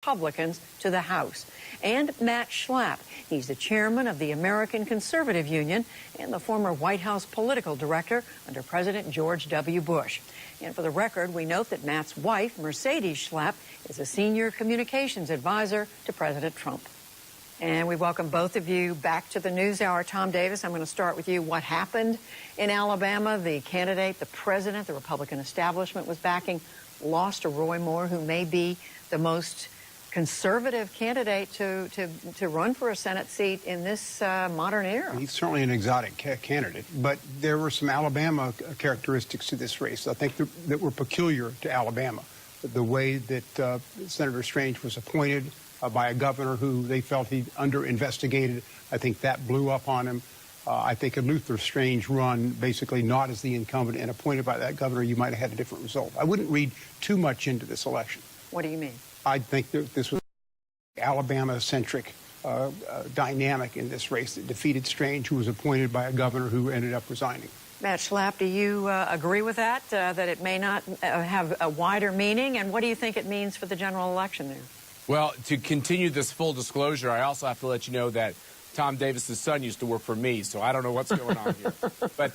Republicans to the House. And Matt Schlapp. He's the chairman of the American Conservative Union and the former White House political director under President George W. Bush. And for the record, we note that Matt's wife, Mercedes Schlapp, is a senior communications advisor to President Trump. And we welcome both of you back to the NewsHour. Tom Davis, I'm going to start with you. What happened in Alabama? The candidate, the president, the Republican establishment was backing, lost to Roy Moore, who may be the most conservative candidate to run for a Senate seat in this modern era. He's certainly an exotic candidate, but there were some Alabama characteristics to this race, I think, that were peculiar to Alabama. The way that Senator Strange was appointed by a governor who they felt he under-investigated, I think that blew up on him. I think a Luther Strange run, basically not as the incumbent and appointed by that governor, you might have had a different result. I wouldn't read too much into this election. What do you mean? I think that this was Alabama-centric dynamic in this race that defeated Strange, who was appointed by a governor who ended up resigning. Matt Schlapp, do you agree with that, that it may not have a wider meaning? And what do you think it means for the general election there? Well, to continue this full disclosure, I also have to let you know that Tom Davis's son used to work for me, so I don't know what's going on here. But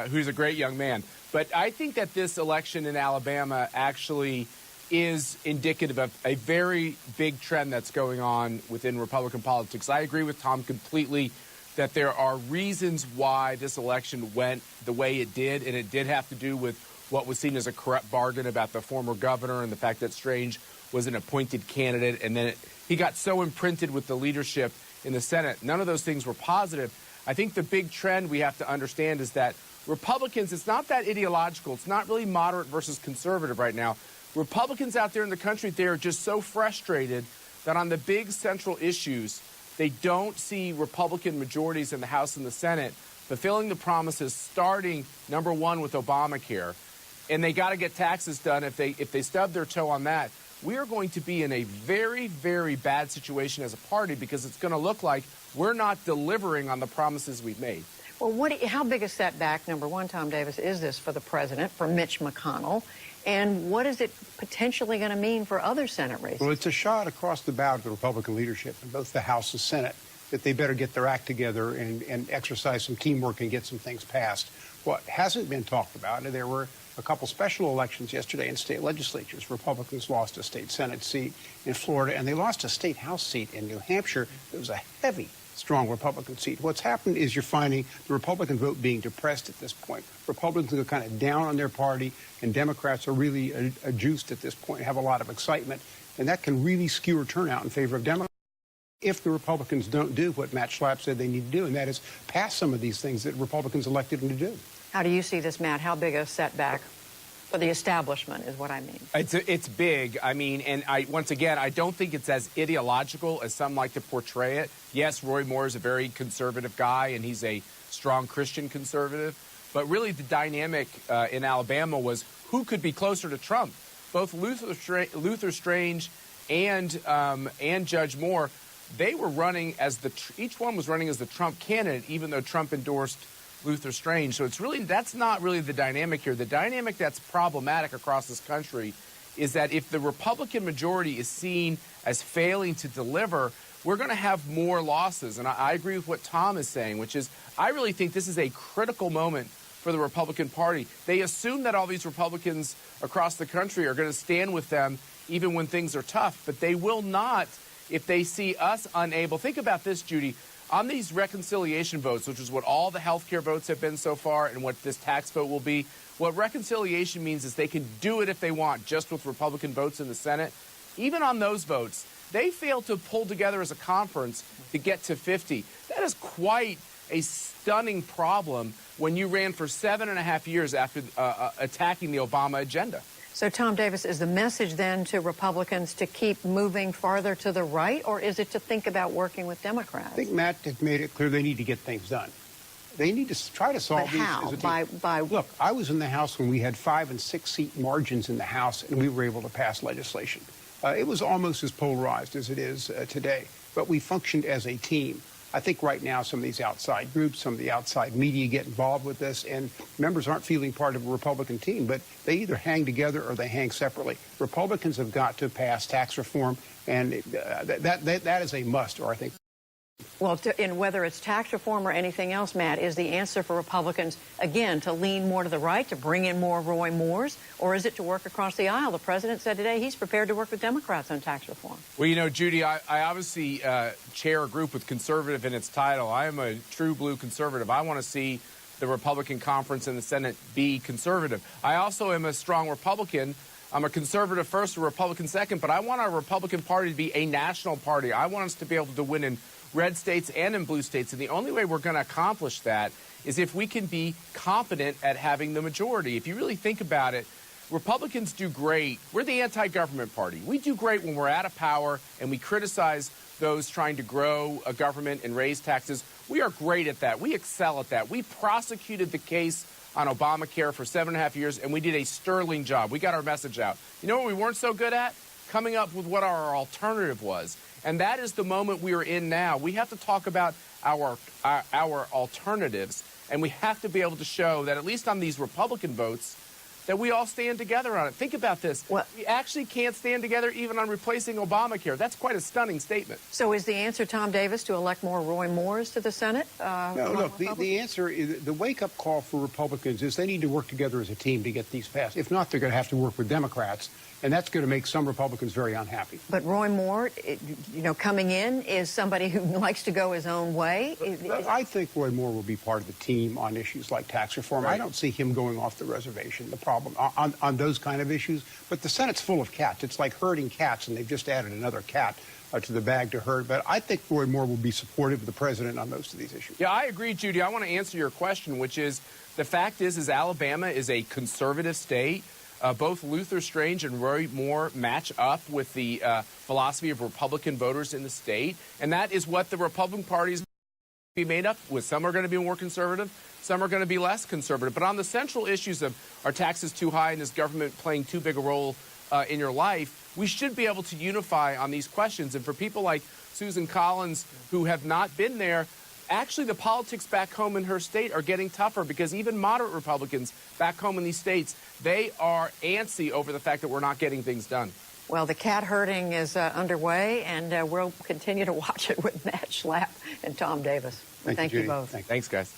who's a great young man. But I think that this election in Alabama actually is indicative of a very big trend that's going on within Republican politics. I agree with Tom completely that there are reasons why this election went the way it did, and it did have to do with what was seen as a corrupt bargain about the former governor and the fact that Strange was an appointed candidate, and then he got so imprinted with the leadership in the Senate. None of those things were positive. I think the big trend we have to understand is that Republicans, it's not that ideological. It's not really moderate versus conservative right now. Republicans out there in the country, they are just so frustrated that on the big central issues, they don't see Republican majorities in the House and the Senate fulfilling the promises, starting, number one, with Obamacare. And they got to get taxes done. If they stub their toe on that, we are going to be in a very, very bad situation as a party, because it's going to look like we're not delivering on the promises we've made. Well, how big a setback, number one, Tom Davis, is this for the president, for Mitch McConnell? And what is it potentially going to mean for other Senate races? Well, it's a shot across the bow to the Republican leadership in both the House and Senate that they better get their act together and exercise some teamwork and get some things passed. What hasn't been talked about, and there were a couple special elections yesterday in state legislatures. Republicans lost a state Senate seat in Florida, and they lost a state House seat in New Hampshire. It was a heavy, strong Republican seat. What's happened is you're finding the Republican vote being depressed at this point. Republicans are kind of down on their party, and Democrats are really juiced at this point, have a lot of excitement, and that can really skew turnout in favor of Democrats if the Republicans don't do what Matt Schlapp said they need to do, and that is pass some of these things that Republicans elected them to do. How do you see this, Matt? How big a setback for the establishment is what I mean? It's big. I mean, and once again, I don't think it's as ideological as some like to portray it. Yes, Roy Moore is a very conservative guy, and he's a strong Christian conservative. But really the dynamic in Alabama was who could be closer to Trump. Both Luther Strange and Judge Moore, they were running as each one was running as the Trump candidate, even though Trump endorsed Luther Strange. So that's not really the dynamic here. The dynamic that's problematic across this country is that if the Republican majority is seen as failing to deliver, we're going to have more losses. And I agree with what Tom is saying, which is I really think this is a critical moment for the Republican Party. They assume that all these Republicans across the country are going to stand with them even when things are tough, but they will not if they see us unable. Think about this, Judy. On these reconciliation votes, which is what all the health care votes have been so far and what this tax vote will be, what reconciliation means is they can do it if they want, just with Republican votes in the Senate. Even on those votes, they failed to pull together as a conference to get to 50. That is quite a stunning problem when you ran for 7.5 years after attacking the Obama agenda. So, Tom Davis, is the message then to Republicans to keep moving farther to the right, or is it to think about working with Democrats? I think Matt has made it clear they need to get things done. They need to try to solve these. How? By Look, I was in the House when we had 5- and 6-seat margins in the House, and we were able to pass legislation. It was almost as polarized as it is today, but we functioned as a team. I think right now some of these outside groups, some of the outside media get involved with this, and members aren't feeling part of a Republican team, but they either hang together or they hang separately. Republicans have got to pass tax reform, and that is a must, or I think. Well, in whether it's tax reform or anything else, Matt, is the answer for Republicans, again, to lean more to the right, to bring in more Roy Moores, or is it to work across the aisle? The president said today he's prepared to work with Democrats on tax reform. Well, you know, Judy, I obviously chair a group with conservative in its title. I am a true blue conservative. I want to see the Republican conference in the Senate be conservative. I also am a strong Republican. I'm a conservative first, a Republican second, but I want our Republican Party to be a national party. I want us to be able to win in red states and in blue states. And the only way we're going to accomplish that is if we can be competent at having the majority. If you really think about it, Republicans do great. We're the anti-government party. We do great when we're out of power and we criticize those trying to grow a government and raise taxes. We are great at that. We excel at that. We prosecuted the case on Obamacare for 7.5 years, and we did a sterling job. We got our message out. You know what we weren't so good at? Coming up with what our alternative was. And that is the moment we are in now. We have to talk about our alternatives, and we have to be able to show that at least on these Republican votes, that we all stand together on it. Think about this. Well, we actually can't stand together even on replacing Obamacare. That's quite a stunning statement. So is the answer, Tom Davis, to elect more Roy Moores to the Senate? No, look, the answer is the wake-up call for Republicans is they need to work together as a team to get these passed. If not, they're going to have to work with Democrats, and that's going to make some Republicans very unhappy. But Roy Moore, coming in is somebody who likes to go his own way. I think Roy Moore will be part of the team on issues like tax reform. Right. I don't see him going off the reservation, the problem, on those kind of issues. But the Senate's full of cats. It's like herding cats, and they've just added another cat to the bag to herd. But I think Roy Moore will be supportive of the president on most of these issues. Yeah, I agree, Judy. I want to answer your question, which is the fact is Alabama is a conservative state. Both Luther Strange and Roy Moore match up with the philosophy of Republican voters in the state, and that is what the Republican Party is be made up with. Some are going to be more conservative, some are going to be less conservative. But on the central issues of are taxes too high and is government playing too big a role in your life, we should be able to unify on these questions. And for people like Susan Collins who have not been there, actually, the politics back home in her state are getting tougher because even moderate Republicans back home in these states, they are antsy over the fact that we're not getting things done. Well, the cat herding is underway, and we'll continue to watch it with Matt Schlapp and Tom Davis. Thank you you both. Thanks, guys.